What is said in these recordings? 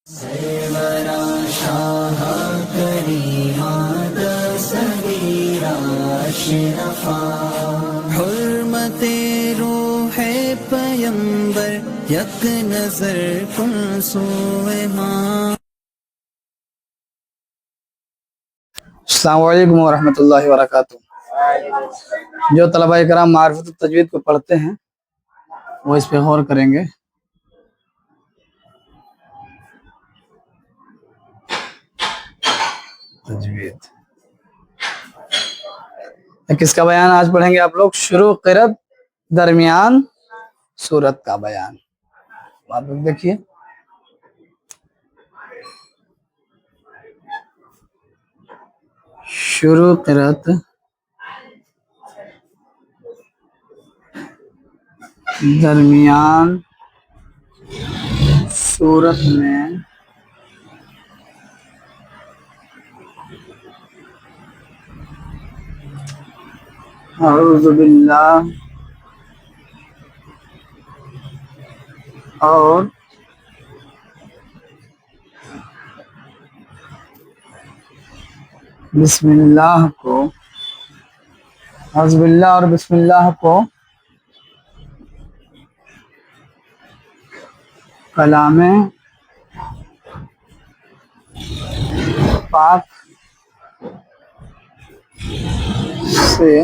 سرورا شاہ کریمات صغیرہ اشرفا حرمت روح پیمبر یک نظر کن سوئے ماں. السلام علیکم ورحمۃ اللہ وبرکاتہ. جو طلباء کرام معرفت التجوید کو پڑھتے ہیں وہ اس پہ غور کریں گے. تجوید کس کا بیان آج پڑھیں گے آپ لوگ؟ شروع قرت درمیان سورت کا بیان. آپ لوگ دیکھیے شروع قرت درمیان سورت میں اعوذ باللہ اور بسم اللہ کو، اعوذ باللہ اور بسم اللہ کو کلام پاک سے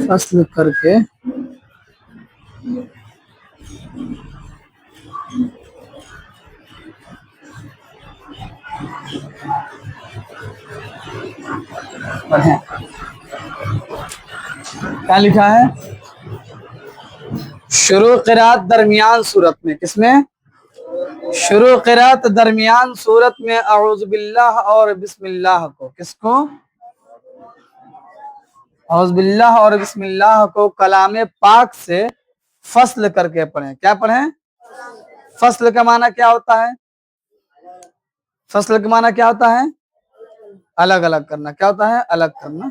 فصل کر کے پڑھیں. کیا لکھا ہے؟ شروع قرات درمیان صورت میں. کس میں؟ شروع قرات درمیان صورت میں اعوذ باللہ اور بسم اللہ کو. کس کو؟ اعوذ باللہ اور بسم اللہ کو کلام پاک سے فصل کر کے پڑھیں. کیا پڑھیں؟ فصل کا معنی کیا ہوتا ہے؟ فصل کا معنی کیا ہوتا ہے؟ الگ الگ کرنا. کیا ہوتا ہے؟ الگ کرنا.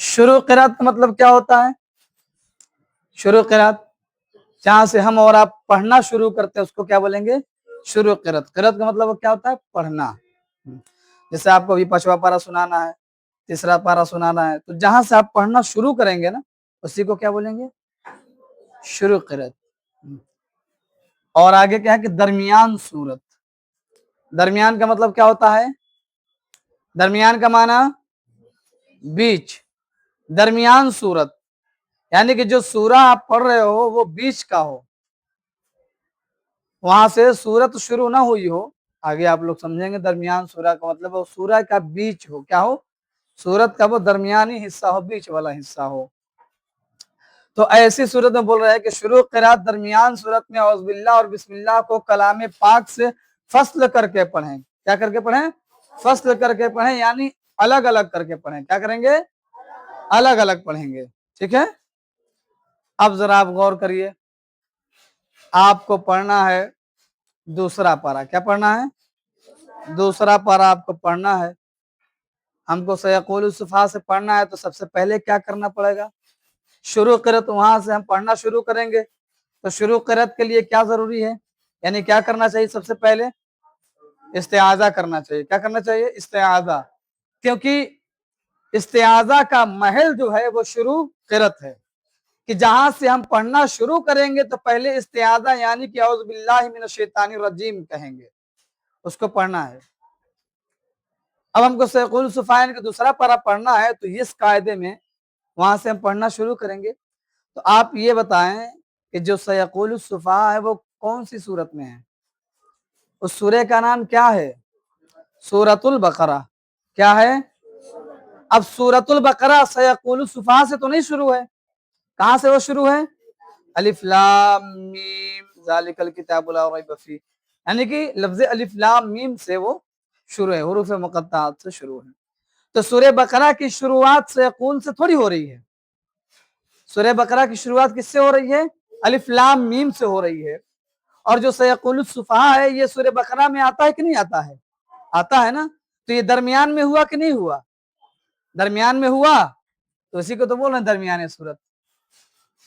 شروع قرات کا مطلب کیا ہوتا ہے؟ شروع قرات جہاں سے ہم اور آپ پڑھنا شروع کرتے ہیں اس کو کیا بولیں گے؟ شروع قرات. قرات کا مطلب کیا ہوتا ہے؟ پڑھنا. جیسے آپ کو ابھی 5واں پارہ سنانا ہے، 3را پارہ سنانا ہے، تو جہاں سے آپ پڑھنا شروع کریں گے نا اسی کو کیا بولیں گے؟ شروع قرات. اور آگے کیا ہے کہ درمیان صورت. درمیان کا مطلب کیا ہوتا ہے؟ درمیان کا معنی بیچ. درمیان صورت یعنی کہ جو سورہ آپ پڑھ رہے ہو وہ بیچ کا ہو، وہاں سے سورت شروع نہ ہوئی ہو. آگے آپ لوگ سمجھیں گے. درمیان سورہ کا مطلب وہ سورہ کا بیچ ہو. کیا ہو؟ سورت کا وہ درمیانی حصہ ہو، بیچ والا حصہ ہو. تو ایسی صورت میں بول رہے ہیں کہ شروع قرات درمیان صورت میں اعوذ باللہ اور بسم اللہ کو کلام پاک سے فصل کر کے پڑھیں. کیا کر کے پڑھیں؟ فصل کر کے پڑھیں، یعنی الگ الگ کر کے پڑھیں. کیا کریں گے؟ الگ الگ پڑھیں گے. ٹھیک ہے. اب ذرا آپ غور کریے. آپ کو پڑھنا ہے 2 پارہ. کیا پڑھنا ہے؟ 2 پارہ آپ کو پڑھنا ہے. ہم کو سیقول الصفحہ سے پڑھنا ہے تو سب سے پہلے کیا کرنا پڑے گا؟ شروع قرات. وہاں سے ہم پڑھنا شروع کریں گے تو شروع قرات کے لیے کیا ضروری ہے؟ یعنی کیا کرنا چاہیے؟ سب سے پہلے استعاذہ کرنا چاہیے. کیا کرنا چاہیے؟ استعاذہ. کیونکہ استعاذہ کا محل جو ہے وہ شروع قرات ہے، کہ جہاں سے ہم پڑھنا شروع کریں گے تو پہلے استعاذہ یعنی کہ اعوذ باللہ من الشیطان الرجیم کہیں گے، اس کو پڑھنا ہے. اب ہم کو سیقول الصفحہ کا 2 پارہ پڑھنا ہے تو اس قاعدے میں وہاں سے ہم پڑھنا شروع کریں گے. تو آپ یہ بتائیں کہ جو سیقول الصفحہ ہے وہ کون سی صورت میں ہے؟ اس سورہ کا نام کیا ہے؟ سورۃ البقرہ. کیا ہے؟ اب سورۃ البقرہ سیقول الصفحہ سے تو نہیں شروع ہے. کہاں سے وہ شروع ہے؟ الف لام میم ذالک الکتاب لا ریب فیہ، یعنی کہ لفظ الف لام میم سے وہ شروع ہے، حروف مقطعات سے شروع ہے. تو سورہ بقرہ کی شروعات سیقول سے تھوڑی ہو رہی ہے. سورہ بقرہ کی شروعات کس سے ہو رہی ہے؟ الف لام میم سے ہو رہی ہے. اور جو سیقول الصفحہ ہے یہ سورہ بقرہ میں آتا ہے کہ نہیں آتا ہے؟ آتا ہے نا. تو یہ درمیان میں ہوا کہ نہیں ہوا؟ درمیان میں ہوا. تو اسی کو تو بول رہے ہیں درمیان صورت.